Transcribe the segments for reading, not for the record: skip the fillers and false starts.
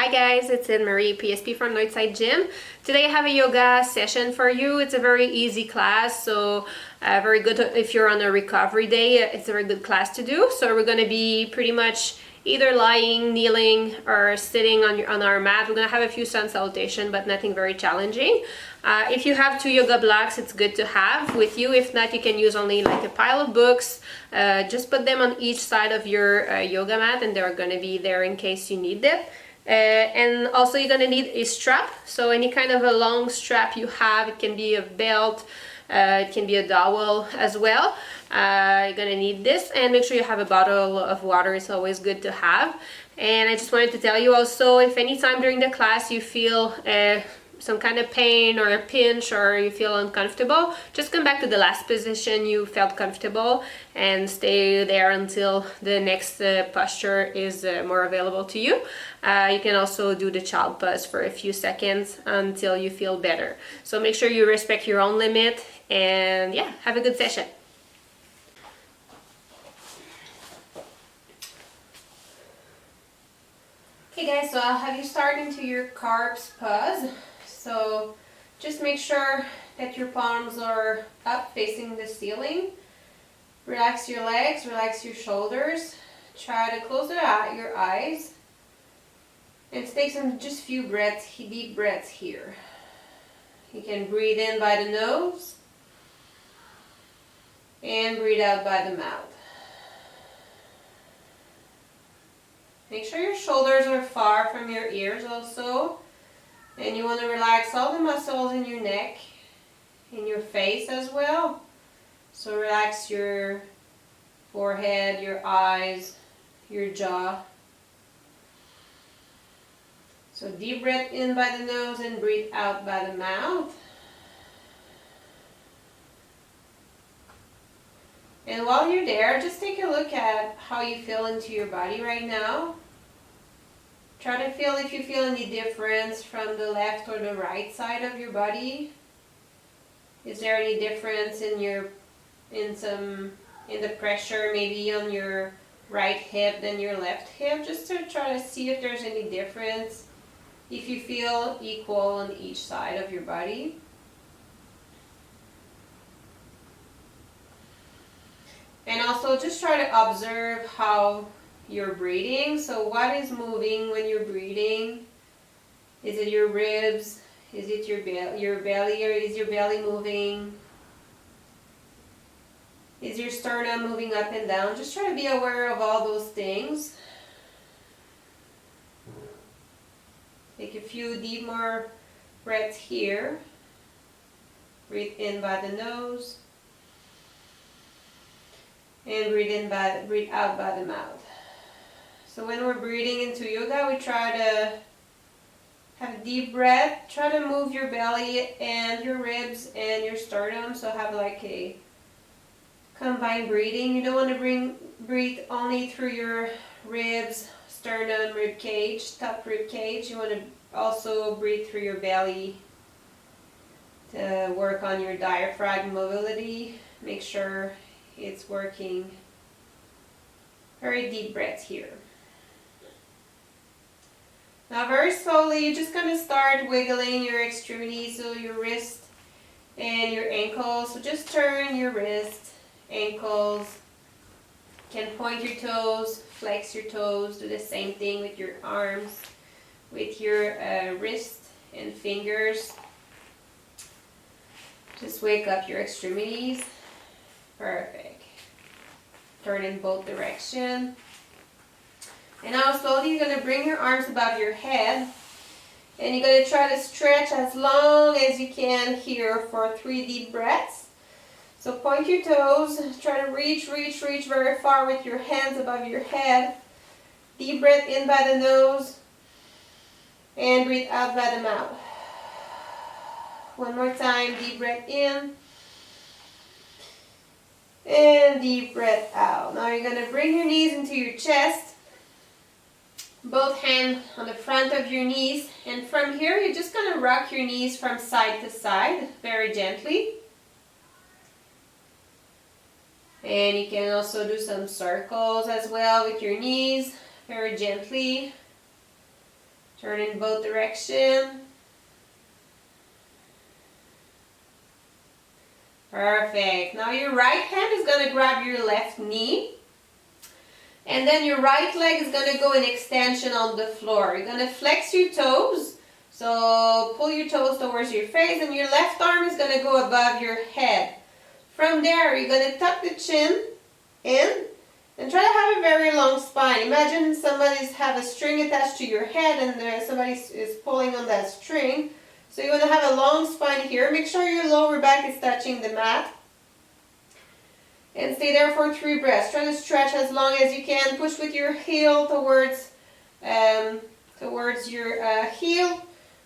Hi guys, it's Anne-Marie, PSP from Northside Gym. Today I have a yoga session for you. It's a very easy class, so very good if you're on a recovery day. It's a very good class to do. So we're going to be pretty much either lying, kneeling, or sitting on our mat. We're going to have a few sun salutation, but nothing very challenging. If you have 2 yoga blocks, it's good to have with you. If not, you can use only like a pile of books. Just put them on each side of your yoga mat, and they're going to be there in case you need it. And also you're gonna need a strap, so any kind of a long strap you have. It can be a belt, it can be a dowel as well. You're gonna need this, and make sure you have a bottle of water. It's always good to have. And I just wanted to tell you also, if anytime during the class you feel some kind of pain or a pinch or you feel uncomfortable, just come back to the last position you felt comfortable and stay there until the next posture is more available to you. You can also do the child pose for a few seconds until you feel better. So make sure you respect your own limit, and yeah, have a good session. Okay guys, so I'll have you start into your corpse pose. So just make sure that your palms are up facing the ceiling. Relax your legs, relax your shoulders. Try to close your eyes. And take some just few breaths, deep breaths here. You can breathe in by the nose and breathe out by the mouth. Make sure your shoulders are far from your ears also. And you want to relax all the muscles in your neck, in your face as well. So relax your forehead, your eyes, your jaw. So deep breath in by the nose and breathe out by the mouth. And while you're there, just take a look at how you feel into your body right now. Try to feel if you feel any difference from the left or the right side of your body. Is there any difference in the pressure maybe on your right hip than your left hip? Just to try to see if there's any difference. If you feel equal on each side of your body. And also just try to observe how you're breathing. So what is moving when you're breathing? Is it your ribs? Is it your belly, or is your belly moving? Is your sternum moving up and down? Just try to be aware of all those things. Take a few deep more breaths here. Breathe in by the nose. And breathe out by the mouth. So when we're breathing into yoga, we try to have a deep breath. Try to move your belly and your ribs and your sternum. So have like a combined breathing. You don't want to breathe only through your ribs, sternum, rib cage, top rib cage. You want to also breathe through your belly to work on your diaphragm mobility. Make sure it's working. Very deep breaths here. Now very slowly, you're just going to start wiggling your extremities, so your wrist and your ankles. So just turn your wrist, ankles. You can point your toes, flex your toes. Do the same thing with your arms, with your wrist and fingers. Just wake up your extremities. Perfect. Turn in both directions. And now slowly you're going to bring your arms above your head. And you're going to try to stretch as long as you can here for 3 deep breaths. So point your toes. Try to reach very far with your hands above your head. Deep breath in by the nose. And breathe out by the mouth. One more time. Deep breath in. And deep breath out. Now you're going to bring your knees into your chest. Both hands on the front of your knees. And from here, you're just going to rock your knees from side to side, very gently. And you can also do some circles as well with your knees, very gently. Turn in both directions. Perfect. Now your right hand is going to grab your left knee. And then your right leg is going to go in extension on the floor. You're going to flex your toes. So pull your toes towards your face, and your left arm is going to go above your head. From there, you're going to tuck the chin in and try to have a very long spine. Imagine somebody's have a string attached to your head and somebody is pulling on that string. So you want to have a long spine here. Make sure your lower back is touching the mat. And stay there for 3 breaths. Try to stretch as long as you can. Push with your heel towards your heel.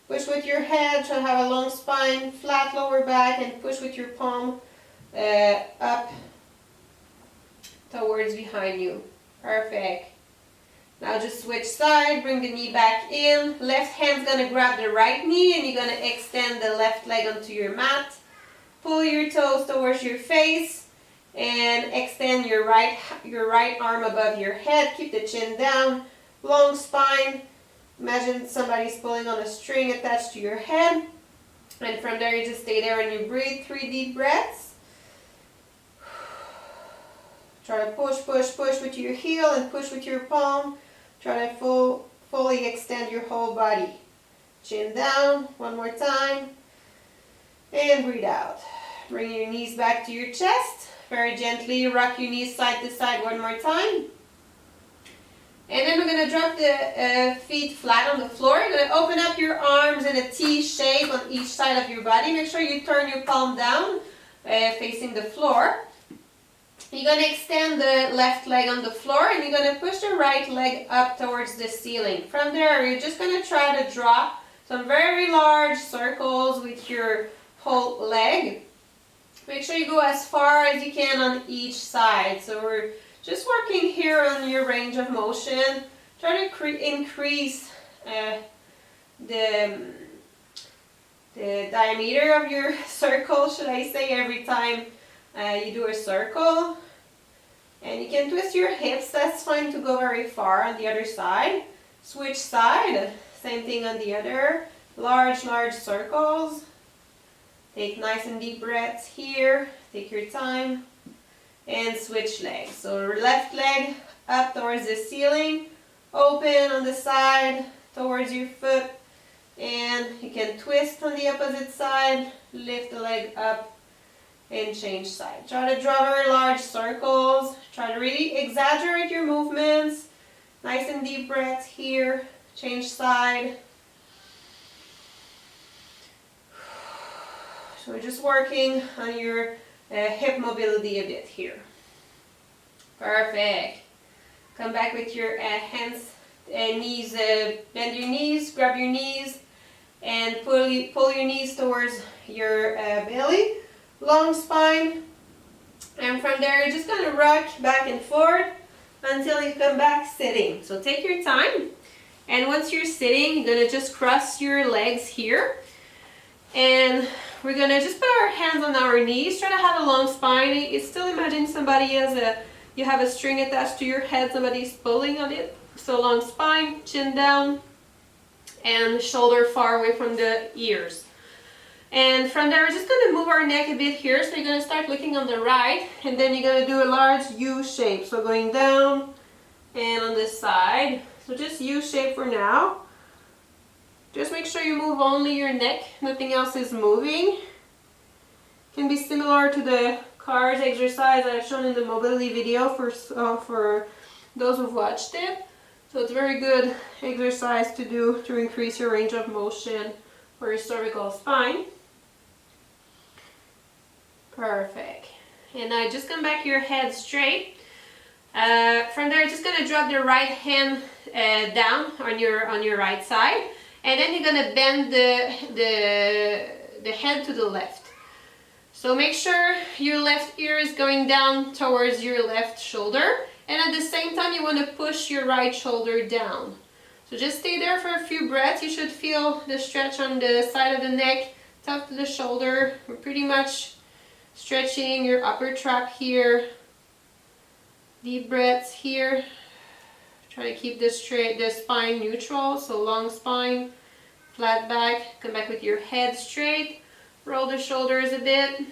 Push with your head. Try to have a long spine, flat lower back, and push with your palm up towards behind you. Perfect. Now just switch side, bring the knee back in. Left hand's going to grab the right knee and you're going to extend the left leg onto your mat. Pull your toes towards your face and extend your right arm above your head. Keep the chin down, long spine. Imagine somebody's pulling on a string attached to your head. And from there you just stay there and you breathe 3 deep breaths. Try to push, push, push with your heel and push with your palm. Try to fully extend your whole body. Chin down, one more time. And breathe out. Bring your knees back to your chest. Very gently rock your knees side to side one more time. And then we're going to drop the feet flat on the floor. You're going to open up your arms in a T shape on each side of your body. Make sure you turn your palm down facing the floor. You're going to extend the left leg on the floor and you're going to push the right leg up towards the ceiling. From there, you're just going to try to draw some very large circles with your whole leg. Make sure you go as far as you can on each side. So we're just working here on your range of motion. Try to increase the diameter of your circle, should I say, every time you do a circle. And you can twist your hips, that's fine to go very far on the other side. Switch side, same thing on the other. Large circles. Take nice and deep breaths here. Take your time. And switch legs. So left leg up towards the ceiling. Open on the side towards your foot. And you can twist on the opposite side. Lift the leg up. And change side. Try to draw very large circles. Try to really exaggerate your movements. Nice and deep breaths here. Change side. So we're just working on your hip mobility a bit here. Perfect. Come back with your hands and knees. Bend your knees, grab your knees, and pull your knees towards your belly. Long spine, and from there you're just going to rock back and forth until you come back sitting. So take your time, and once you're sitting, you're going to just cross your legs here, and we're going to just put our hands on our knees. Try to have a long spine. It's still, imagine somebody you have a string attached to your head, somebody's pulling on it. So long spine, chin down, and shoulder far away from the ears. And from there, we're just going to move our neck a bit here. So you're going to start looking on the right, and then you're going to do a large U shape. So going down and on this side. So just U shape for now. Just make sure you move only your neck. Nothing else is moving. Can be similar to the cars exercise I've shown in the mobility video for those who've watched it. So it's a very good exercise to do to increase your range of motion for your cervical spine. Perfect. And now just come back your head straight. From there, just gonna drop the right hand down on your right side, and then you're gonna bend the head to the left. So make sure your left ear is going down towards your left shoulder, and at the same time you want to push your right shoulder down. So just stay there for a few breaths. You should feel the stretch on the side of the neck, top to the shoulder. We're pretty much stretching your upper track here. Deep breaths here. Try to keep the spine neutral, so long spine, flat back. Come back with your head straight. Roll the shoulders a bit.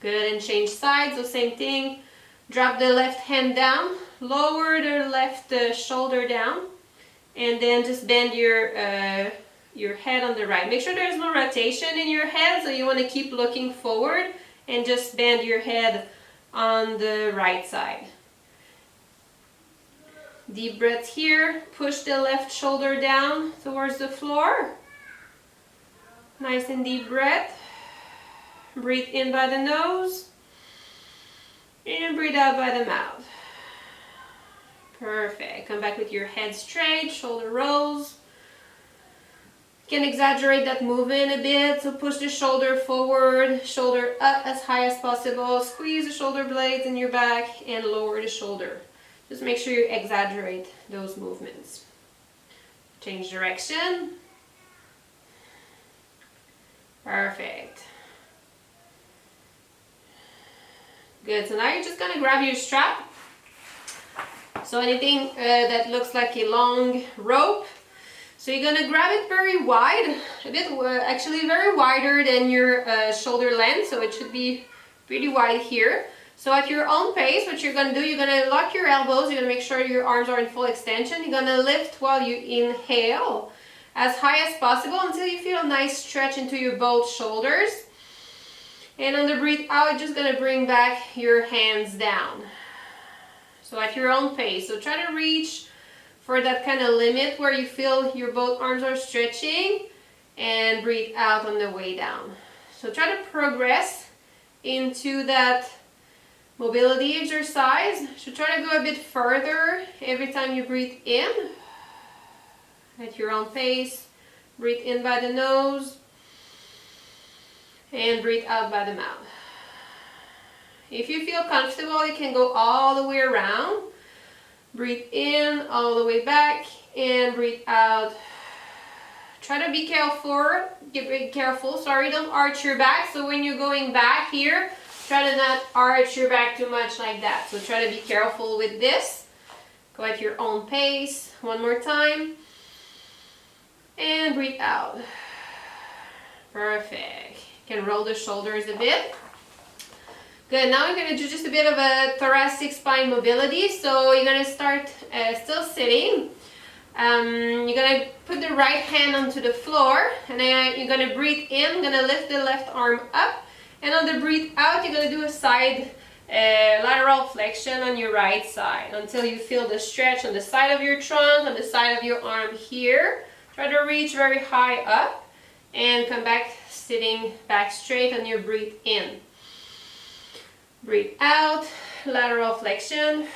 Good, and change sides, so same thing. Drop the left hand down, lower the left shoulder down, and then just bend your head on the right. Make sure there's no rotation in your head, so you want to keep looking forward and just bend your head on the right side. Deep breath here. Push the left shoulder down towards the floor. Nice and deep breath. Breathe in by the nose and breathe out by the mouth. Perfect. Come back with your head straight, shoulder rolls. You can exaggerate that movement a bit, so push the shoulder forward, shoulder up as high as possible, squeeze the shoulder blades in your back and lower the shoulder. Just make sure you exaggerate those movements. Change direction. Perfect. Good, so now you're just gonna grab your strap. So anything that looks like a long rope. So you're gonna grab it very wide, a bit actually very wider than your shoulder length, so it should be pretty wide here. So at your own pace, what you're gonna do, you're gonna lock your elbows, you're gonna make sure your arms are in full extension. You're gonna lift while you inhale as high as possible until you feel a nice stretch into your both shoulders. And on the breathe out, you're just gonna bring back your hands down. So at your own pace, so try to reach for that kind of limit where you feel your both arms are stretching, and breathe out on the way down. So try to progress into that mobility exercise. So try to go a bit further every time you breathe in. At your own pace, breathe in by the nose and breathe out by the mouth. If you feel comfortable, you can go all the way around. Breathe in all the way back and breathe out. Try to be careful, sorry, don't arch your back. So when you're going back here, try to not arch your back too much like that. So try to be careful with this. Go at your own pace. One more time. And breathe out. Perfect. You can roll the shoulders a bit. Good, now we're going to do just a bit of a thoracic spine mobility. So you're going to start still sitting. You're going to put the right hand onto the floor, and then you're going to breathe in, going to lift the left arm up, and on the breathe out, you're going to do a side lateral flexion on your right side until you feel the stretch on the side of your trunk, on the side of your arm here. Try to reach very high up and come back sitting back straight on your breathe in. Breathe out, lateral flexion.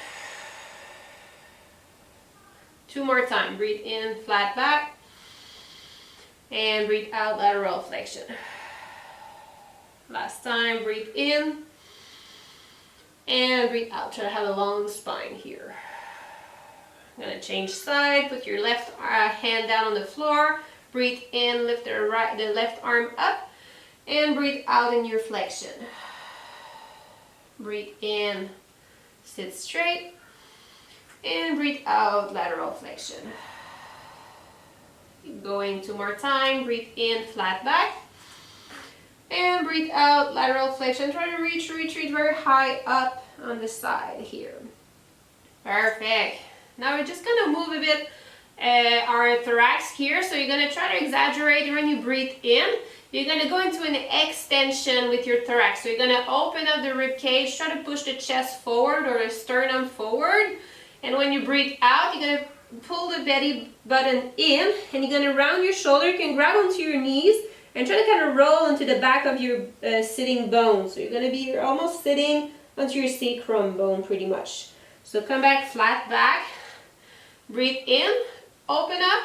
Two more times. Breathe in, flat back. And breathe out, lateral flexion. Last time, breathe in. And breathe out. Try to have a long spine here. I'm going to change side. Put your left hand down on the floor. Breathe in, lift the left arm up. And breathe out in your flexion. Breathe in, sit straight. And breathe out, lateral flexion. Keep going two more times. Breathe in, flat back. And breathe out, lateral flexion. Try to retreat very high up on the side here. Perfect. Now we're just going to move a bit our thorax here. So you're going to try to exaggerate when you breathe in. You're going to go into an extension with your thorax. So you're going to open up the rib cage. Try to push the chest forward or the sternum forward. And when you breathe out, you're going to pull the belly button in, and you're going to round your shoulder. You can grab onto your knees and try to kind of roll into the back of your sitting bone. So you're almost sitting onto your sacrum bone pretty much. So come back, flat back. Breathe in, open up,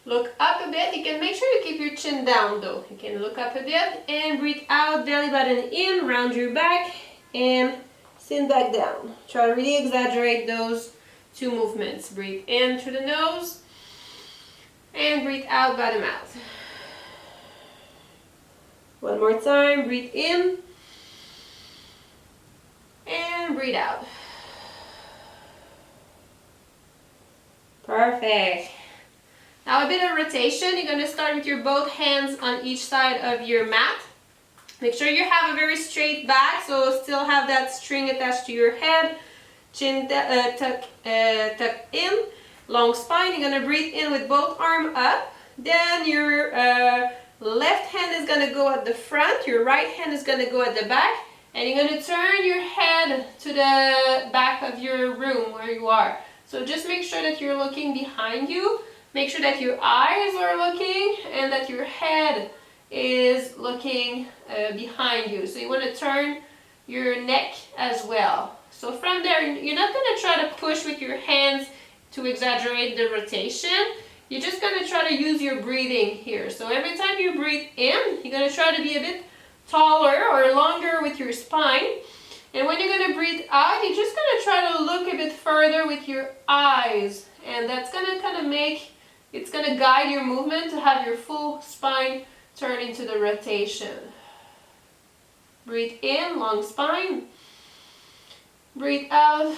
look up a bit. You can make sure you keep your chin down though. You can look up a bit and breathe out, belly button in, round your back and sit back down. Try to really exaggerate those two movements. Breathe in through the nose and breathe out by the mouth. One more time. Breathe in and breathe out. Perfect. Now a bit of rotation. You're going to start with your both hands on each side of your mat. Make sure you have a very straight back, so still have that string attached to your head. Chin tuck in, long spine. You're going to breathe in with both arms up. Then your left hand is going to go at the front, your right hand is going to go at the back, and you're going to turn your head to the back of your room where you are. So just make sure that you're looking behind you. Make sure that your eyes are looking and that your head is looking behind you. So you want to turn your neck as well. So from there, you're not going to try to push with your hands to exaggerate the rotation. You're just going to try to use your breathing here. So every time you breathe in, you're going to try to be a bit taller or longer with your spine. And when you're going to breathe out, you're just going to try to look a bit further with your eyes. And that's going to kind of it's going to guide your movement to have your full spine turn into the rotation. Breathe in, long spine. Breathe out,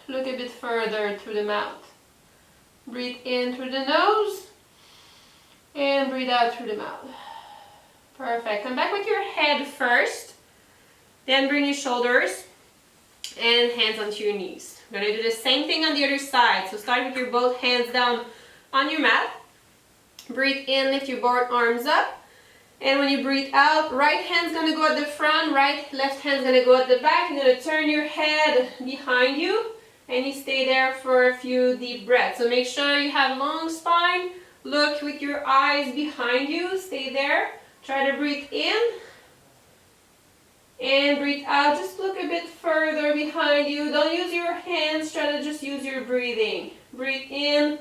look a bit further through the mouth. Breathe in through the nose and breathe out through the mouth. Perfect. Come back with your head first. Then bring your shoulders and hands onto your knees. We're going to do the same thing on the other side. So start with your both hands down on your mat. Breathe in, lift your both arms up. And when you breathe out, right hand's going to go at the front, left hand's going to go at the back. You're going to turn your head behind you and you stay there for a few deep breaths. So make sure you have long spine. Look with your eyes behind you. Stay there. Try to breathe in and breathe out. Just look a bit further behind you. Don't use your hands. Try to just use your breathing. Breathe in.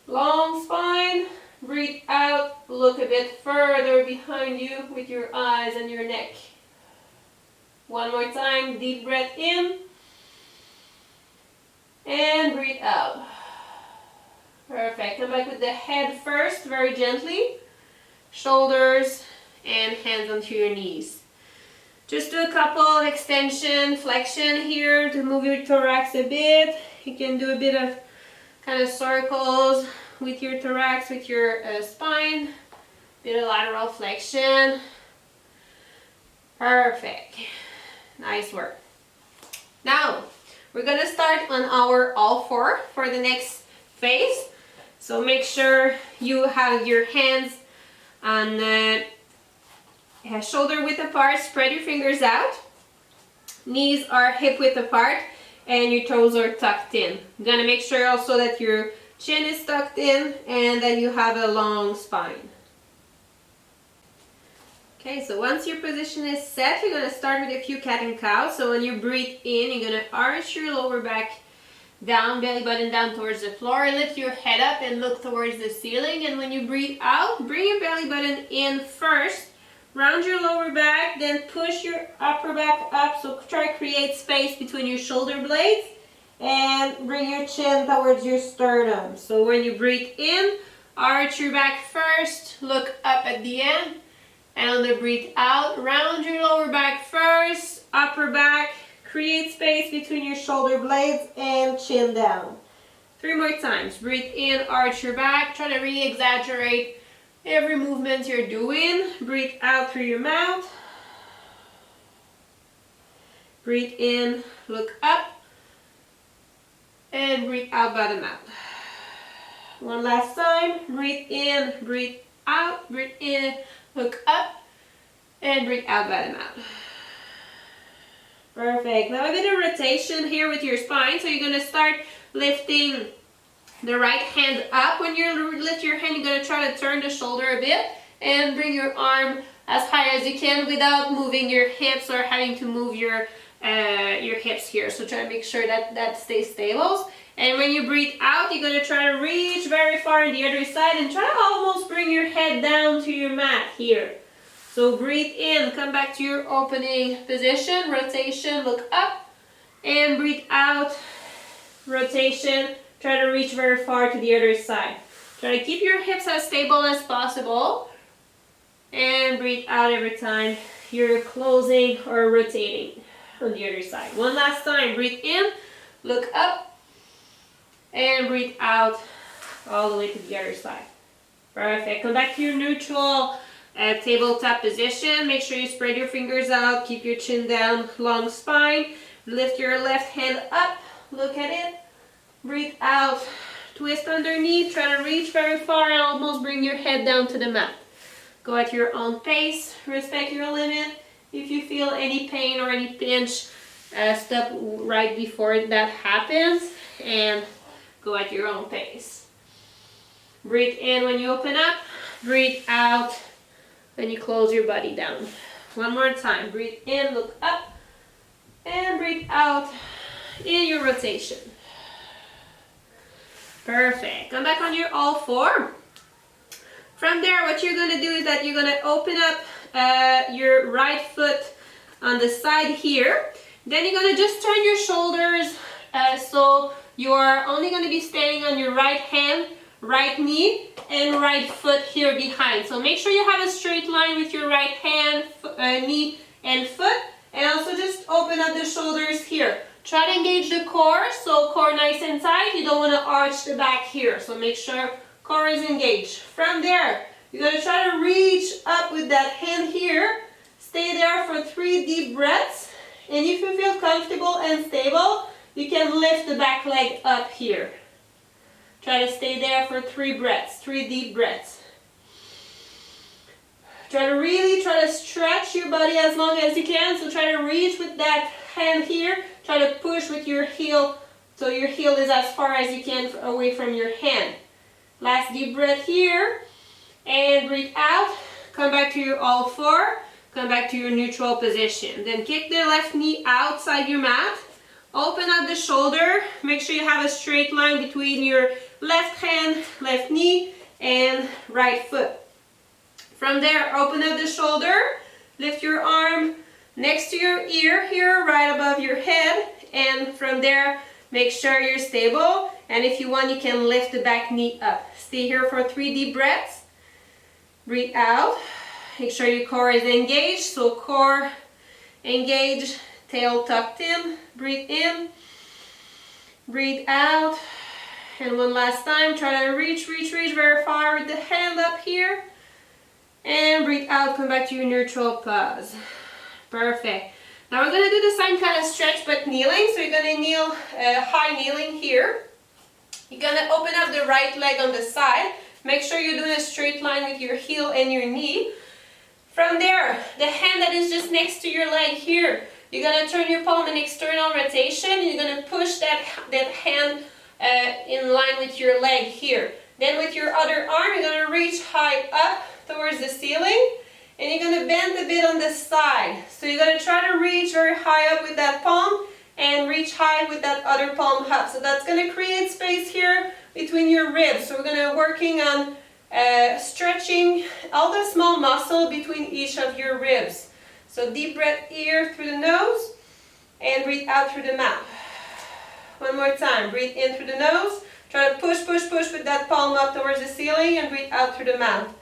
Long spine. Breathe out, look a bit further behind you with your eyes and your neck. One more time, deep breath in. And breathe out. Perfect. Come back with the head first, very gently. Shoulders and hands onto your knees. Just do a couple extension, flexion here to move your thorax a bit. You can do a bit of kind of circles with your thorax, with your spine, bit of lateral flexion. Perfect. Nice work. Now, we're going to start on our all four for the next phase. So make sure you have your hands on shoulder width apart, spread your fingers out. Knees are hip width apart and your toes are tucked in. You're going to make sure also that your chin is tucked in and then you have a long spine. Okay, so once your position is set, you're going to start with a few cat and cow. So when you breathe in, you're going to arch your lower back down, belly button down towards the floor. Lift your head up and look towards the ceiling. And when you breathe out, bring your belly button in first. Round your lower back, then push your upper back up. So try to create space between your shoulder blades. And bring your chin towards your sternum. So when you breathe in, arch your back first, look up at the end. And on the breathe out, round your lower back first, upper back, create space between your shoulder blades and chin down. 3 more times. Breathe in, arch your back. Try to re-exaggerate every movement you're doing. Breathe out through your mouth. Breathe in, look up. And breathe out by the mouth. One last time. Breathe in, breathe out, breathe in, look up, and breathe out by the mouth. Perfect. Now a bit of rotation here with your spine. So you're going to start lifting the right hand up. When you lift your hand, you're going to try to turn the shoulder a bit and bring your arm as high as you can without moving your hips or having to move your hips here. So try to make sure that that stays stable. And when you breathe out, you're going to try to reach very far on the other side and try to almost bring your head down to your mat here. So breathe in, come back to your opening position, rotation, look up, and breathe out, rotation, try to reach very far to the other side. Try to keep your hips as stable as possible, and breathe out every time you're closing or rotating on the other side. One last time, breathe in, look up, And breathe out all the way to the other side. Perfect. Come back to your neutral tabletop position. Make sure you spread your fingers out. Keep your chin down, long spine. Lift your left hand up. Look at it. Breathe out. Twist underneath. Try to reach very far and almost bring your head down to the mat. Go at your own pace. Respect your limit. If you feel any pain or any pinch, stop right before that happens and go at your own pace. Breathe in when you open up. Breathe out when you close your body down. One more time. Breathe in, look up, and breathe out in your rotation. Perfect. Come back on your all four. From there, what you're going to do is that you're going to open up your right foot on the side here. Then you're going to just turn your shoulders so you are only going to be standing on your right hand, right knee, and right foot here behind. So make sure you have a straight line with your right hand, knee, and foot. And also just open up the shoulders here. Try to engage the core, so core nice and tight. You don't want to arch the back here. So make sure core is engaged. From there, you're going to try to reach up with that hand here. Stay there for 3 deep breaths. And if you feel comfortable and stable, you can lift the back leg up here. Try to stay there for 3 breaths, 3 deep breaths. Try to stretch your body as long as you can. So try to reach with that hand here. Try to push with your heel so your heel is as far as you can away from your hand. Last deep breath here. And breathe out. Come back to your all four. Come back to your neutral position. Then kick the left knee outside your mat. Open up the shoulder. Make sure you have a straight line between your left hand, left knee, and right foot. From there, open up the shoulder. Lift your arm next to your ear here, right above your head. And from there, make sure you're stable. And if you want, you can lift the back knee up. Stay here for 3 deep breaths. Breathe out. Make sure your core is engaged. So core engaged, tail tucked in. Breathe in. Breathe out. And one last time, try to reach very far with the hand up here. And breathe out, come back to your neutral pose. Perfect. Now we're going to do the same kind of stretch but kneeling. So you're going to kneel, high kneeling here. You're going to open up the right leg on the side. Make sure you're doing a straight line with your heel and your knee. From there, the hand that is just next to your leg here, you're going to turn your palm in external rotation. And you're going to push that hand in line with your leg here. Then with your other arm, you're going to reach high up towards the ceiling. And you're going to bend a bit on the side. So you're going to try to reach very high up with that palm and reach high with that other palm up. So that's going to create space here between your ribs. So we're going to working on stretching all the small muscle between each of your ribs. So deep breath here through the nose and breathe out through the mouth. One more time. Breathe in through the nose. Try to push with that palm up towards the ceiling and breathe out through the mouth.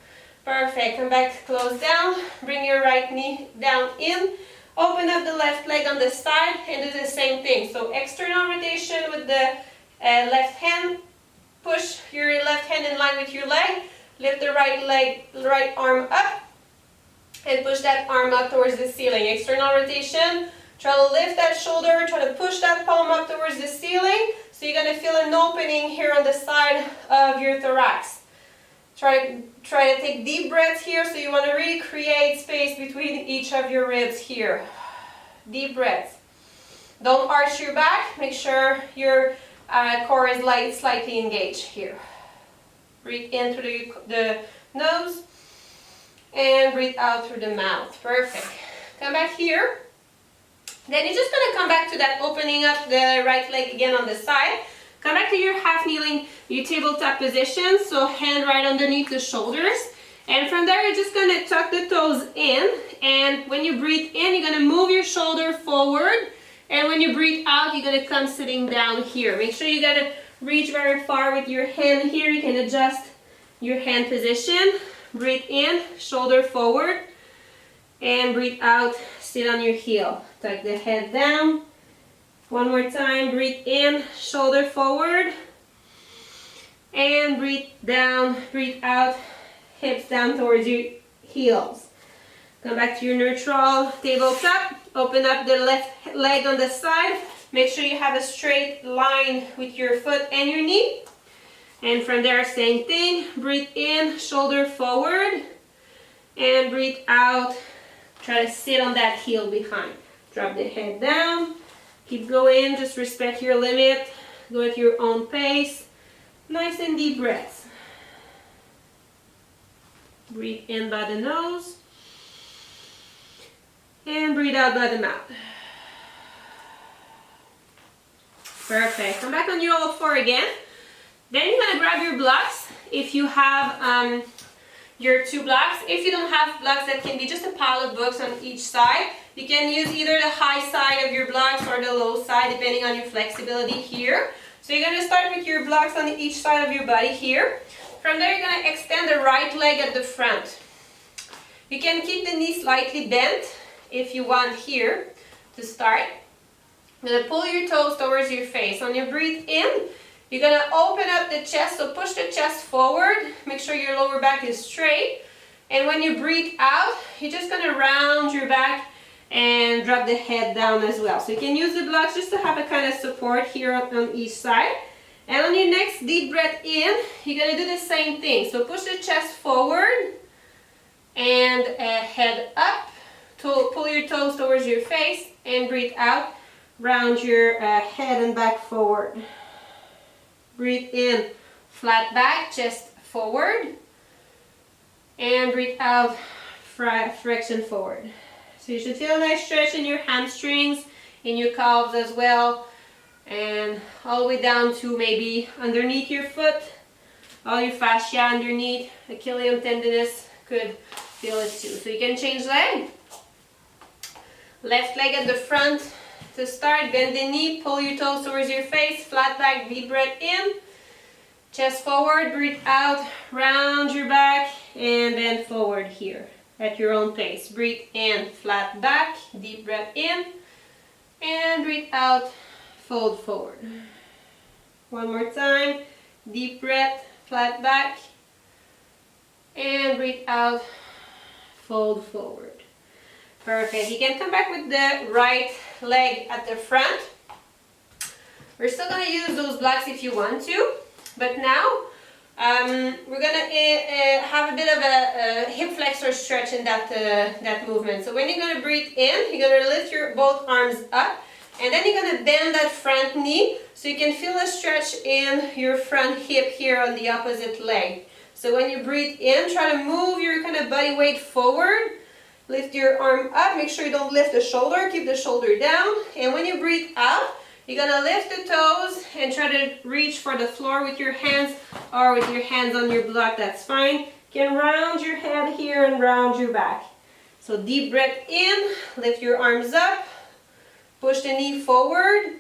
Perfect. Come back, close down. Bring your right knee down in. Open up the left leg on the side and do the same thing. So external rotation with the left hand. Push your left hand in line with your leg. Lift the right arm up and push that arm up towards the ceiling. External rotation. Try to lift that shoulder. Try to push that palm up towards the ceiling. So you're going to feel an opening here on the side of your thorax. Try to take deep breaths here, so you want to really create space between each of your ribs here. Deep breaths. Don't arch your back. Make sure your core is slightly engaged here. Breathe in through the nose and breathe out through the mouth. Perfect. Come back here. Then you're just going to come back to that opening up the right leg again on the side. Come back to your half kneeling, your tabletop position. So hand right underneath the shoulders. And from there, you're just going to tuck the toes in. And when you breathe in, you're going to move your shoulder forward. And when you breathe out, you're going to come sitting down here. Make sure you got to reach very far with your hand here. You can adjust your hand position. Breathe in, shoulder forward. And breathe out, sit on your heel. Tuck the head down. One more time, breathe in, shoulder forward. And breathe down, breathe out, hips down towards your heels. Come back to your neutral tabletop. Open up the left leg on the side. Make sure you have a straight line with your foot and your knee. And from there, same thing. Breathe in, shoulder forward. And breathe out. Try to sit on that heel behind. Drop the head down. Keep going. Just respect your limit. Go at your own pace. Nice and deep breaths. Breathe in by the nose. And breathe out by the mouth. Perfect. Come back on your all four again. Then you're gonna grab your blocks. If you have your 2 blocks, if you don't have blocks, that can be just a pile of books on each side. You can use either the high side of your blocks or the low side, depending on your flexibility here. So you're gonna start with your blocks on each side of your body here. From there, you're gonna extend the right leg at the front. You can keep the knee slightly bent if you want here to start. You're gonna pull your toes towards your face. When you breathe in, you're gonna open up the chest, so push the chest forward. Make sure your lower back is straight. And when you breathe out, you're just gonna round your back and drop the head down as well. So you can use the blocks just to have a kind of support here on each side. And on your next deep breath in, you're gonna do the same thing. So push the chest forward and head up. Pull your toes towards your face and breathe out. Round your head and back forward. Breathe in, flat back, chest forward. And breathe out, flexion forward. So you should feel a nice stretch in your hamstrings, in your calves as well. And all the way down to maybe underneath your foot. All your fascia underneath, Achilles tendinous could feel it too. So you can change leg. Left leg at the front. To start, bend the knee, pull your toes towards your face, flat back, deep breath in. Chest forward, breathe out, round your back, and bend forward here at your own pace. Breathe in, flat back, deep breath in, and breathe out, fold forward. One more time, deep breath, flat back, and breathe out, fold forward. Perfect. You can come back with the right leg at the front. We're still going to use those blocks if you want to, but now we're going to have a bit of a hip flexor stretch in that movement. So when you're going to breathe in, you're going to lift your both arms up, and then you're going to bend that front knee so you can feel a stretch in your front hip here on the opposite leg. So when you breathe in, try to move your kind of body weight forward. Lift your arm up, make sure you don't lift the shoulder, keep the shoulder down. And when you breathe out, you're gonna lift the toes and try to reach for the floor with your hands or with your hands on your block, that's fine. You can round your head here and round your back. So deep breath in, lift your arms up, push the knee forward,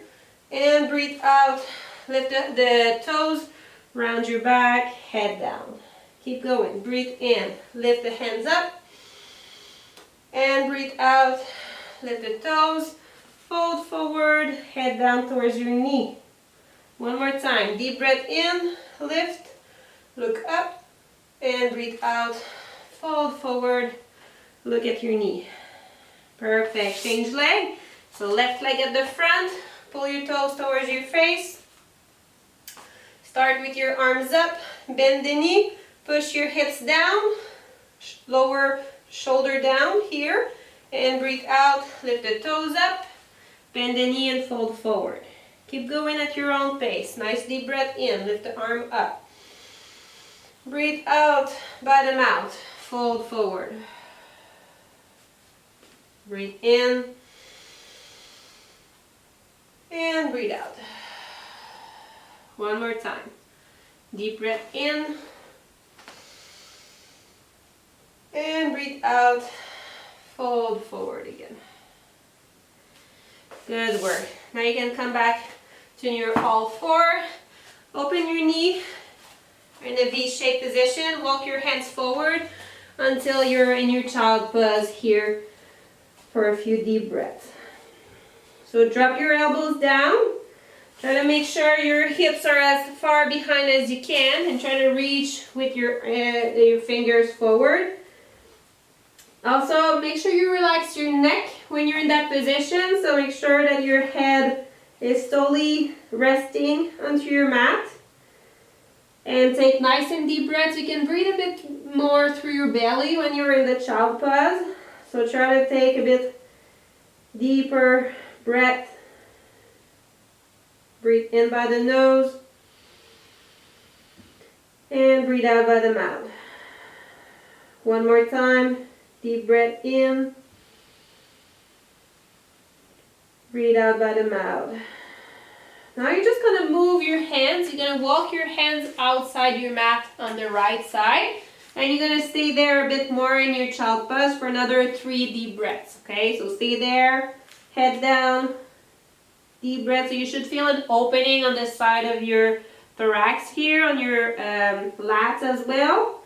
and breathe out. Lift the toes, round your back, head down. Keep going, breathe in, lift the hands up, and breathe out, lift the toes, fold forward, head down towards your knee. One more time, deep breath in, lift, look up, and breathe out, fold forward, look at your knee. Perfect, change leg. So left leg at the front, pull your toes towards your face. Start with your arms up, bend the knee, push your hips down, lower shoulder down here, and breathe out, lift the toes up, bend the knee and fold forward. Keep going at your own pace. Nice deep breath in, lift the arm up. Breathe out by the mouth, fold forward. Breathe in, and breathe out. One more time. Deep breath in, and breathe out, fold forward again. Good work. Now you can come back to your all four. Open your knee in a V-shaped position. Walk your hands forward until you're in your child pose here for a few deep breaths. So drop your elbows down. Try to make sure your hips are as far behind as you can and try to reach with your fingers forward. Also, make sure you relax your neck when you're in that position, so make sure that your head is totally resting onto your mat. And take nice and deep breaths. You can breathe a bit more through your belly when you're in the child pose. So try to take a bit deeper breath. Breathe in by the nose and breathe out by the mouth. One more time. Deep breath in. Breathe out by the mouth. Now you're just going to move your hands. You're going to walk your hands outside your mat on the right side. And you're going to stay there a bit more in your child pose for another 3 deep breaths. Okay, so stay there. Head down. Deep breath. So you should feel an opening on the side of your thorax here, on your lats as well.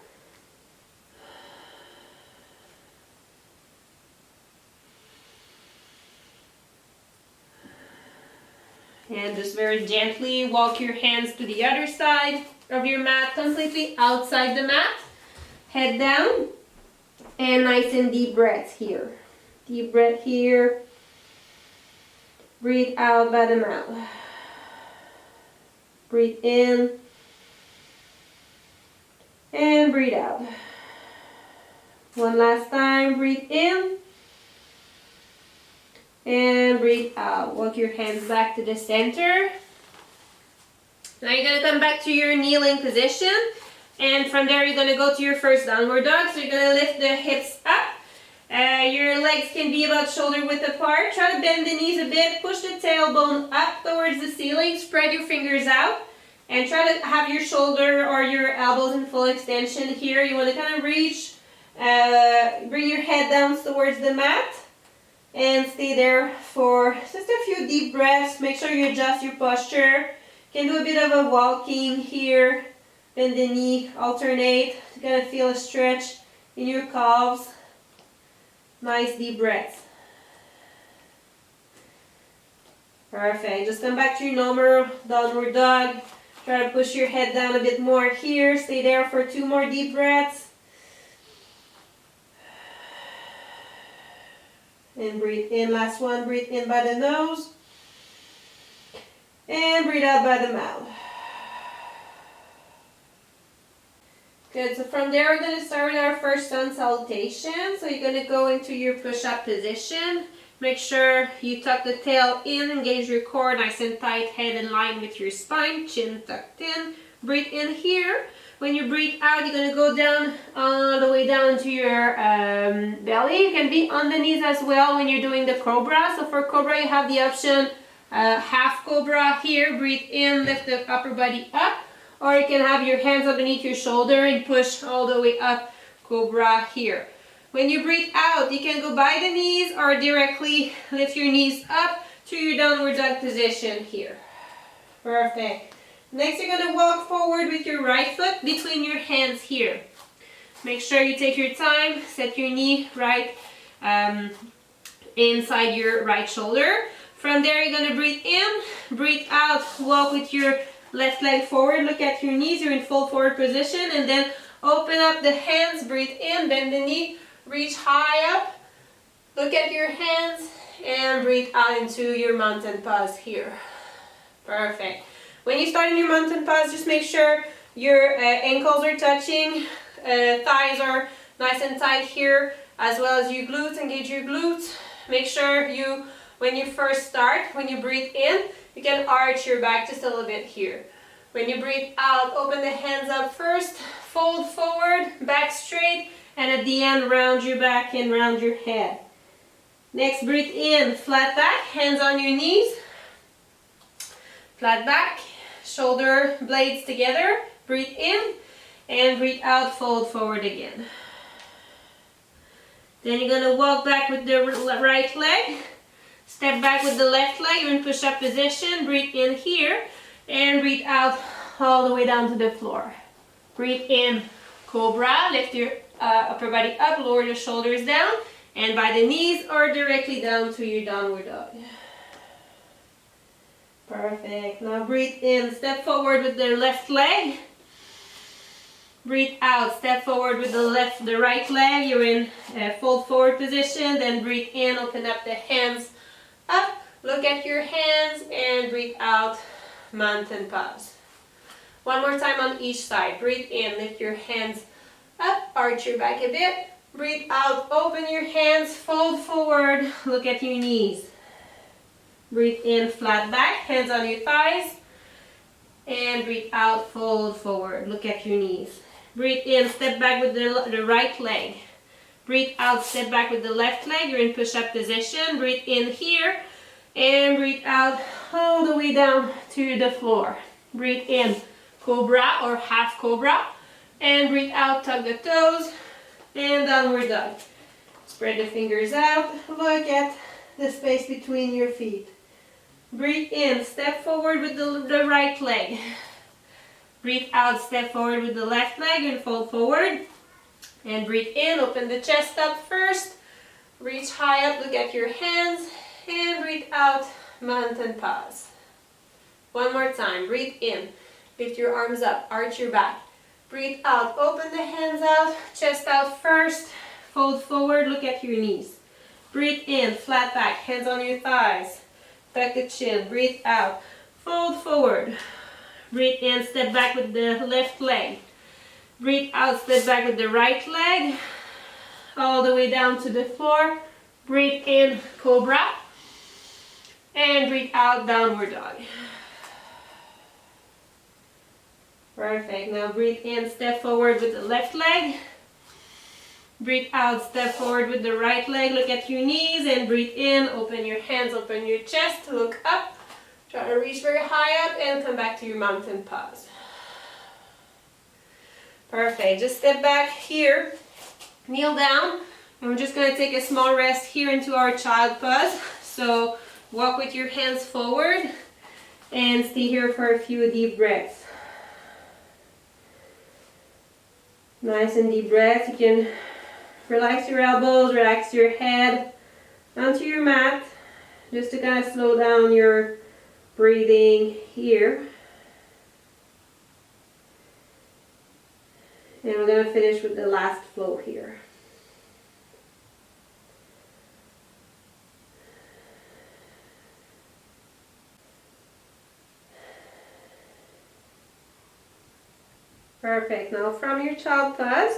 And just very gently walk your hands to the other side of your mat, completely outside the mat. Head down and nice and deep breaths here. Deep breath here. Breathe out by the mouth. Breathe in and breathe out. One last time, breathe in. And breathe out. Walk your hands back to the center. Now you're going to come back to your kneeling position. And from there you're going to go to your first downward dog. So you're going to lift the hips up. Your legs can be about shoulder width apart. Try to bend the knees a bit. Push the tailbone up towards the ceiling. Spread your fingers out. And try to have your shoulder or your elbows in full extension here. You want to kind of reach, bring your head down towards the mat. And stay there for just a few deep breaths. Make sure you adjust your posture. You can do a bit of a walking here. Bend the knee, alternate. You're going to feel a stretch in your calves. Nice deep breaths. Perfect. Just come back to your normal downward dog. Try to push your head down a bit more here. Stay there for 2 more deep breaths. And breathe in, last one, breathe in by the nose. And breathe out by the mouth. Good, so from there we're going to start with our first sun salutation. So you're going to go into your push-up position. Make sure you tuck the tail in, engage your core nice and tight, head in line with your spine, chin tucked in. Breathe in here. When you breathe out, you're going to go down all the way down to your belly. You can be on the knees as well when you're doing the cobra. So for cobra, you have the option half cobra here. Breathe in, lift the upper body up. Or you can have your hands underneath your shoulder and push all the way up, cobra here. When you breathe out, you can go by the knees or directly lift your knees up to your downward dog position here. Perfect. Next, you're going to walk forward with your right foot between your hands here. Make sure you take your time, set your knee right inside your right shoulder. From there, you're going to breathe in, breathe out, walk with your left leg forward, look at your knees, you're in full forward position, and then open up the hands, breathe in, bend the knee, reach high up, look at your hands, and breathe out into your mountain pose here. Perfect. When you start in your mountain pose, just make sure your ankles are touching, thighs are nice and tight here, as well as your glutes. Engage your glutes. Make sure you, when you first start, when you breathe in, you can arch your back just a little bit here. When you breathe out, open the hands up first, fold forward, back straight, and at the end, round your back and round your head. Next, breathe in, flat back, hands on your knees, flat back, shoulder blades together, breathe in, and breathe out, fold forward again. Then you're going to walk back with the right leg, step back with the left leg, you're in push-up position, breathe in here, and breathe out all the way down to the floor. Breathe in, cobra, lift your upper body up, lower the shoulders down, and by the knees or directly down to your downward dog. Perfect. Now breathe in, step forward with the left leg. Breathe out, step forward with the right leg. You're in fold forward position. Then breathe in, open up the hands up. Look at your hands and breathe out, mountain pose. One more time on each side. Breathe in, lift your hands up, arch your back a bit. Breathe out, open your hands, fold forward, look at your knees. Breathe in, flat back, hands on your thighs. And breathe out, fold forward, look at your knees. Breathe in, step back with the right leg. Breathe out, step back with the left leg. You're in push-up position. Breathe in here. And breathe out all the way down to the floor. Breathe in, cobra or half cobra. And breathe out, tug the toes. And downward dog. Spread the fingers out. Look at the space between your feet. Breathe in, step forward with the right leg. Breathe out, step forward with the left leg and fold forward. And breathe in, open the chest up first. Reach high up, look at your hands. And breathe out, mountain pose. One more time, breathe in. Lift your arms up, arch your back. Breathe out, open the hands out, chest out first. Fold forward, look at your knees. Breathe in, flat back, hands on your thighs. Tuck the chin, breathe out, fold forward. Breathe in, step back with the left leg. Breathe out, step back with the right leg. All the way down to the floor. Breathe in, cobra. And breathe out, downward dog. Perfect. Now breathe in, step forward with the left leg. Breathe out, step forward with the right leg. Look at your knees and breathe in. Open your hands, open your chest. Look up. Try to reach very high up and come back to your mountain pose. Perfect. Just step back here. Kneel down. And we're just going to take a small rest here into our child pose. So walk with your hands forward and stay here for a few deep breaths. Nice and deep breaths. You can relax your elbows, relax your head onto your mat just to kind of slow down your breathing here. And we're going to finish with the last flow here. Perfect. Now from your child pose,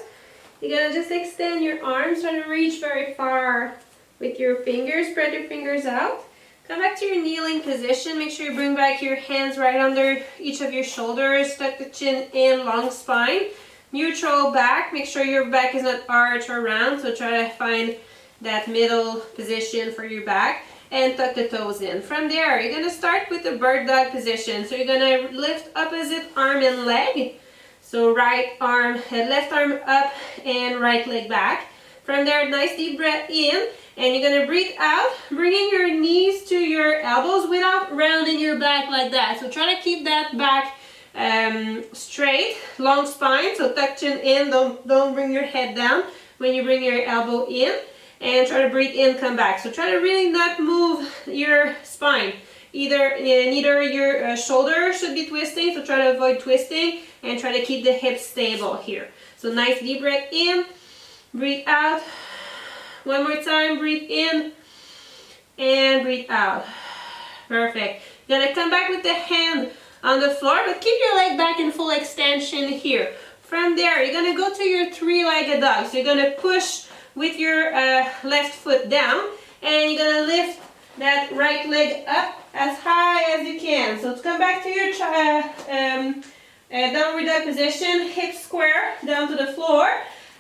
you're going to just extend your arms, try to reach very far with your fingers. Spread your fingers out. Come back to your kneeling position. Make sure you bring back your hands right under each of your shoulders. Tuck the chin in, long spine. Neutral back. Make sure your back is not arched or round. So try to find that middle position for your back. And tuck the toes in. From there, you're going to start with the bird dog position. So you're going to lift opposite arm and leg. So right arm, left arm up and right leg back. From there, nice deep breath in. And you're going to breathe out, bringing your knees to your elbows without rounding your back like that. So try to keep that back straight, long spine. So tuck chin in, don't bring your head down when you bring your elbow in. And try to breathe in, come back. So try to really not move your spine. Neither your shoulder should be twisting, so try to avoid twisting and try to keep the hips stable here. So nice deep breath in, breathe out. One more time, breathe in and breathe out. Perfect. You're gonna come back with the hand on the floor, but keep your leg back in full extension here. From there, you're gonna go to your three-legged dog. So you're gonna push with your left foot down and you're gonna lift that right leg up as high as you can. So to come back to your downward dog position, hips square down to the floor.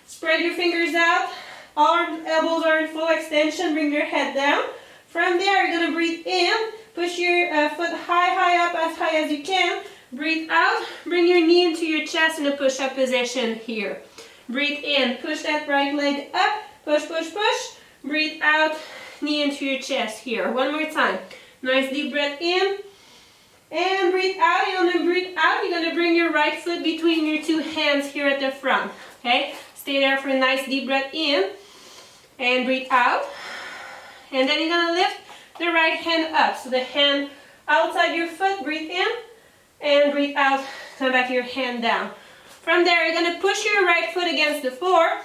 Spread your fingers out. Arms, elbows are in full extension. Bring your head down. From there, you're going to breathe in. Push your foot high up, as high as you can. Breathe out. Bring your knee into your chest in a push-up position here. Breathe in. Push that right leg up. Push, push, push. Breathe out. Knee into your chest here. One more time. Nice deep breath in. And breathe out. You're going to breathe out. You're going to bring your right foot between your two hands here at the front. Okay? Stay there for a nice deep breath in. And breathe out. And then you're going to lift the right hand up. So the hand outside your foot, breathe in, and breathe out, come back your hand down. From there, you're gonna push your right foot against the floor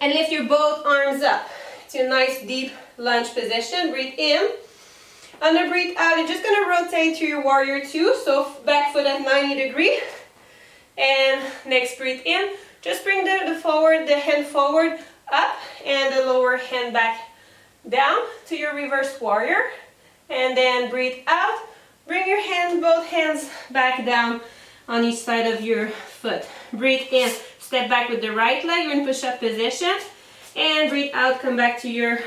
and lift your both arms up to a nice deep lunge position. Breathe in. And then breathe out. You're just gonna rotate to your warrior two, so back foot at 90 degrees. And next, breathe in. Just bring the hand forward, up, and the lower hand back down to your reverse warrior. And then breathe out. Bring your both hands back down on each side of your foot. Breathe in. Step back with the right leg. You're in push-up position. And breathe out. Come back to your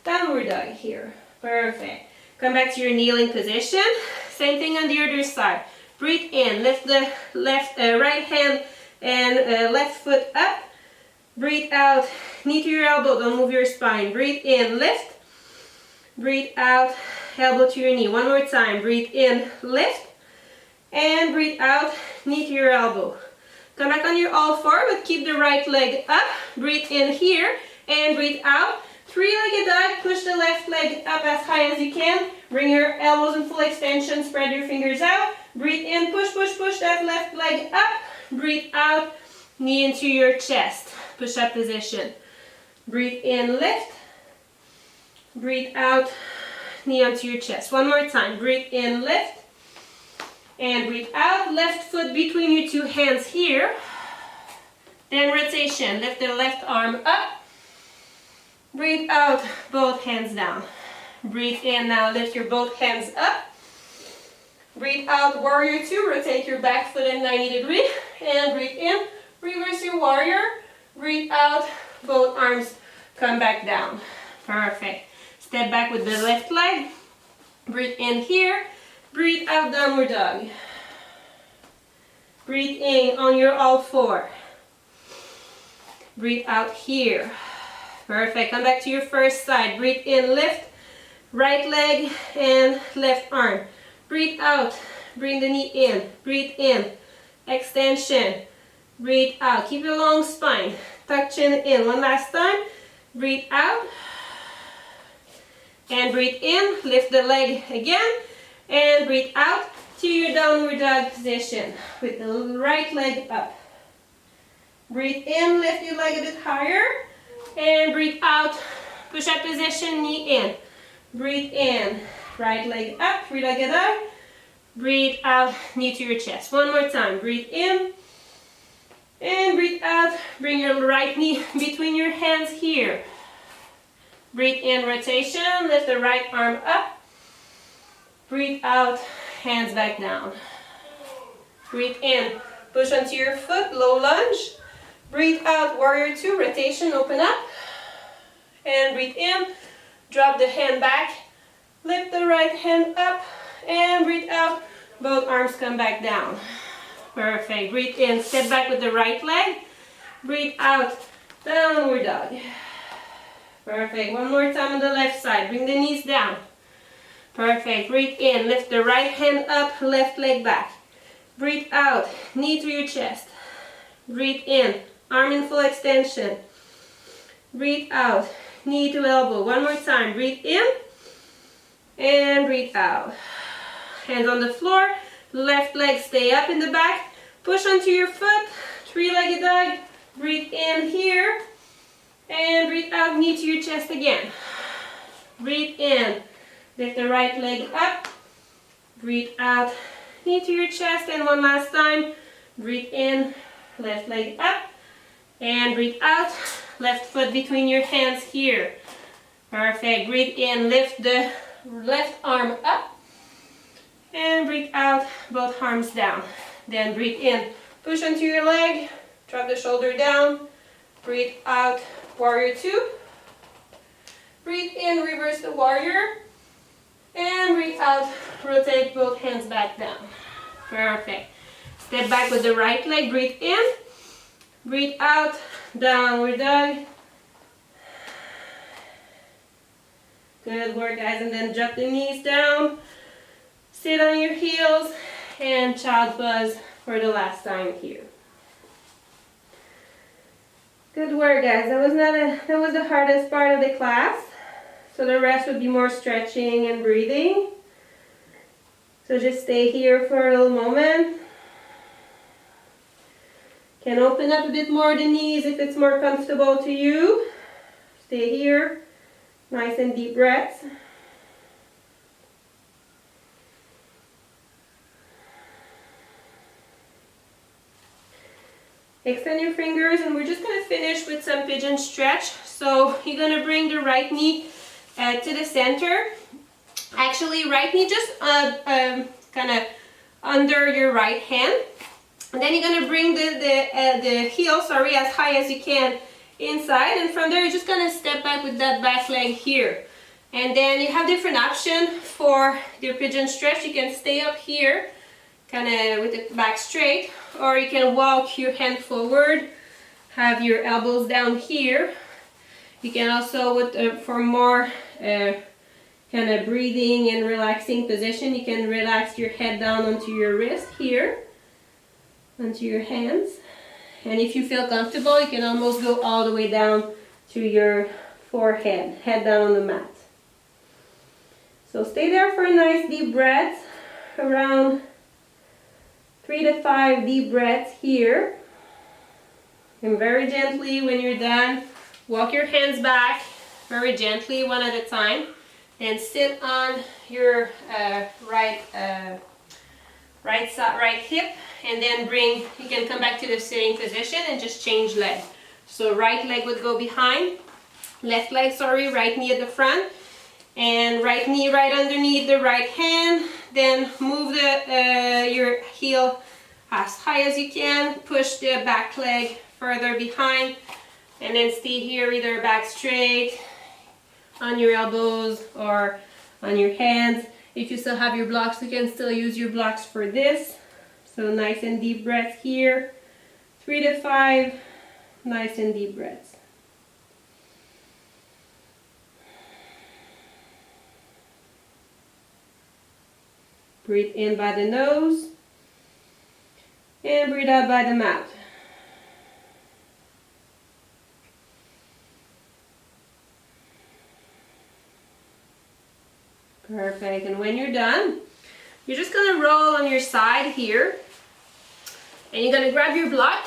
downward dog here. Perfect. Come back to your kneeling position. Same thing on the other side. Breathe in. Lift the right hand and left foot up. Breathe out. Knee to your elbow. Don't move your spine. Breathe in. Lift. Breathe out. Elbow to your knee. One more time. Breathe in. Lift. And breathe out. Knee to your elbow. Come back on your all four, but keep the right leg up. Breathe in here. And breathe out. Three-legged dog, push the left leg up as high as you can. Bring your elbows in full extension, spread your fingers out. Breathe in, push, push, push that left leg up. Breathe out, knee into your chest. Push-up position. Breathe in, lift. Breathe out, knee onto your chest. One more time. Breathe in, lift. And breathe out, left foot between your two hands here. Then rotation, lift the left arm up. Breathe out, both hands down. Breathe in now, lift your both hands up. Breathe out, warrior two, rotate your back foot at 90 degrees. And breathe in, reverse your warrior. Breathe out, both arms come back down. Perfect. Step back with the left leg. Breathe in here. Breathe out, downward dog. Breathe in on your all four. Breathe out here. Perfect. Come back to your first side. Breathe in, lift. Right leg and left arm. Breathe out. Bring the knee in. Breathe in. Extension. Breathe out. Keep your long spine. Tuck chin in. One last time. Breathe out. And breathe in. Lift the leg again. And breathe out to your downward dog position with the right leg up. Breathe in. Lift your leg a bit higher. And breathe out, push-up position, knee in. Breathe in, right leg up, three-legged dog. Breathe out, knee to your chest. One more time, breathe in. And breathe out, bring your right knee between your hands here. Breathe in, rotation, lift the right arm up. Breathe out, hands back down. Breathe in, push onto your foot, low lunge. Breathe out, warrior two, rotation, open up. And breathe in, drop the hand back, lift the right hand up, and breathe out, both arms come back down. Perfect, breathe in, step back with the right leg. Breathe out, downward dog. Perfect, one more time on the left side, bring the knees down. Perfect, breathe in, lift the right hand up, left leg back. Breathe out, knee to your chest. Breathe in, arm in full extension. Breathe out, knee to elbow. One more time. Breathe in and breathe out. Hands on the floor. Left leg stay up in the back. Push onto your foot. Three-legged dog. Breathe in here and breathe out, knee to your chest again. Breathe in. Lift the right leg up. Breathe out, knee to your chest. And one last time. Breathe in. Left leg up. And breathe out, left foot between your hands here. Perfect, breathe in, lift the left arm up. And breathe out, both arms down. Then breathe in, push onto your leg, drop the shoulder down. Breathe out, warrior two. Breathe in, reverse the warrior. And breathe out, rotate both hands back down. Perfect. Step back with the right leg, breathe in. Breathe out, downward dog. Good work, guys. And then drop the knees down. Sit on your heels and child pose for the last time here. Good work, guys. That was the hardest part of the class. So the rest would be more stretching and breathing. So just stay here for a little moment. Can open up a bit more the knees if it's more comfortable to you. Stay here. Nice and deep breaths. Extend your fingers, and we're just going to finish with some pigeon stretch. So you're going to bring the right knee to the center. Actually, right knee just kind of under your right hand. And then you're going to bring the heel, as high as you can inside. And from there, you're just going to step back with that back leg here. And then you have different options for your pigeon stretch. You can stay up here, kind of with the back straight, or you can walk your hand forward, have your elbows down here. You can also, for more kind of breathing and relaxing position, you can relax your head down onto your wrist here, onto your hands. And if you feel comfortable, you can almost go all the way down to your forehead, head down on the mat. So stay there for a nice deep breath, around 3 to 5 deep breaths here. And very gently, when you're done, walk your hands back very gently, one at a time. Then sit on your right hip, and then you can come back to the sitting position and just change leg. So right leg would go behind, left leg, right knee at the front, and right knee right underneath the right hand. Then move your heel as high as you can, push the back leg further behind, and then stay here either back straight, on your elbows or on your hands. If you still have your blocks, you can still use your blocks for this. So nice and deep breaths here, 3 to 5 nice and deep breaths. Breathe in by the nose and breathe out by the mouth. Perfect. And when you're done, you're just going to roll on your side here, and you're going to grab your block.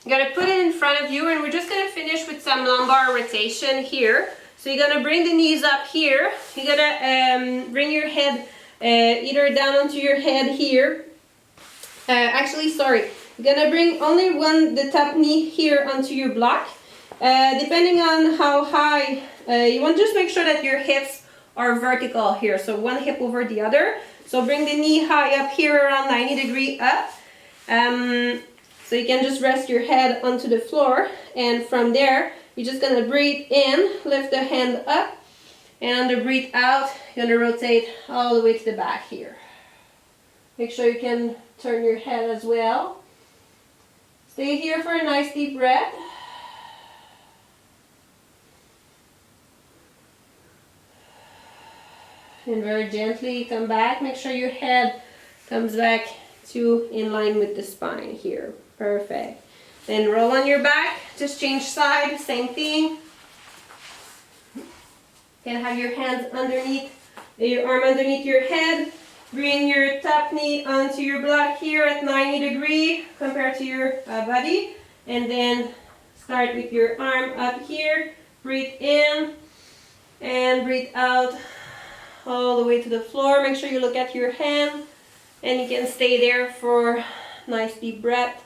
You're going to put it in front of you, and we're just going to finish with some lumbar rotation here. So you're going to bring the knees up here. You're going to bring your head either down onto your head here. You're going to bring only the top knee here onto your block. Depending on how high, you want to just make sure that your hips are vertical here. So one hip over the other. So bring the knee high up here, around 90 degrees up. So you can just rest your head onto the floor. And from there, you're just going to breathe in, lift the hand up. And on the breathe out, you're going to rotate all the way to the back here. Make sure you can turn your head as well. Stay here for a nice deep breath. And very gently come back. Make sure your head comes back to in line with the spine here. Perfect. Then roll on your back. Just change side. Same thing. You can have your hands underneath, your arm underneath your head. Bring your top knee onto your block here at 90 degrees compared to your body. And then start with your arm up here. Breathe in and breathe out all the way to the floor. Make sure you look at your hand, and you can stay there for nice deep breath.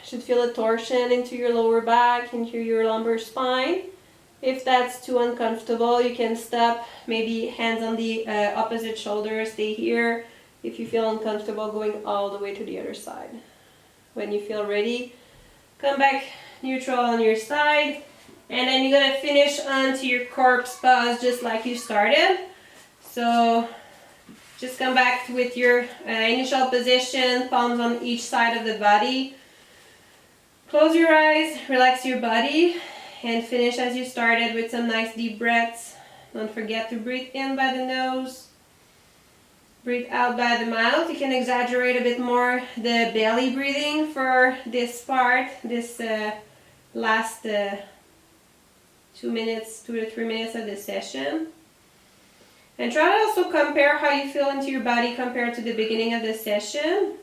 Should feel a torsion into your lower back, into your lumbar spine. If that's too uncomfortable, you can stop, maybe hands on the opposite shoulder, stay here. If you feel uncomfortable, going all the way to the other side. When you feel ready, come back neutral on your side. And then you're going to finish onto your corpse pose just like you started. So just come back with your initial position, palms on each side of the body. Close your eyes, relax your body, and finish as you started with some nice deep breaths. Don't forget to breathe in by the nose. Breathe out by the mouth. You can exaggerate a bit more the belly breathing for this part, this last 2 to 3 minutes of this session. And try to also compare how you feel into your body compared to the beginning of the session.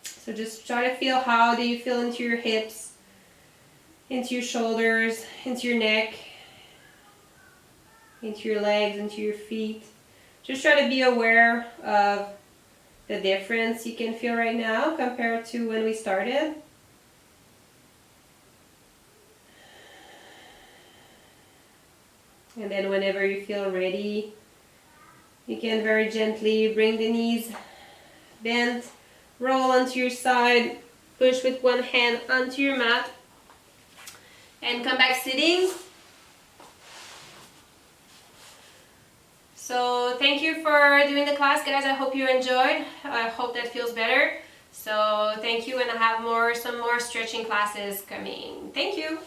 So just try to feel, how do you feel into your hips, into your shoulders, into your neck, into your legs, into your feet. Just try to be aware of the difference you can feel right now compared to when we started. And then whenever you feel ready, you can very gently bring the knees bent, roll onto your side, push with one hand onto your mat, and come back sitting. So thank you for doing the class, guys. I hope you enjoyed. I hope that feels better. So thank you, and I have some more stretching classes coming. Thank you.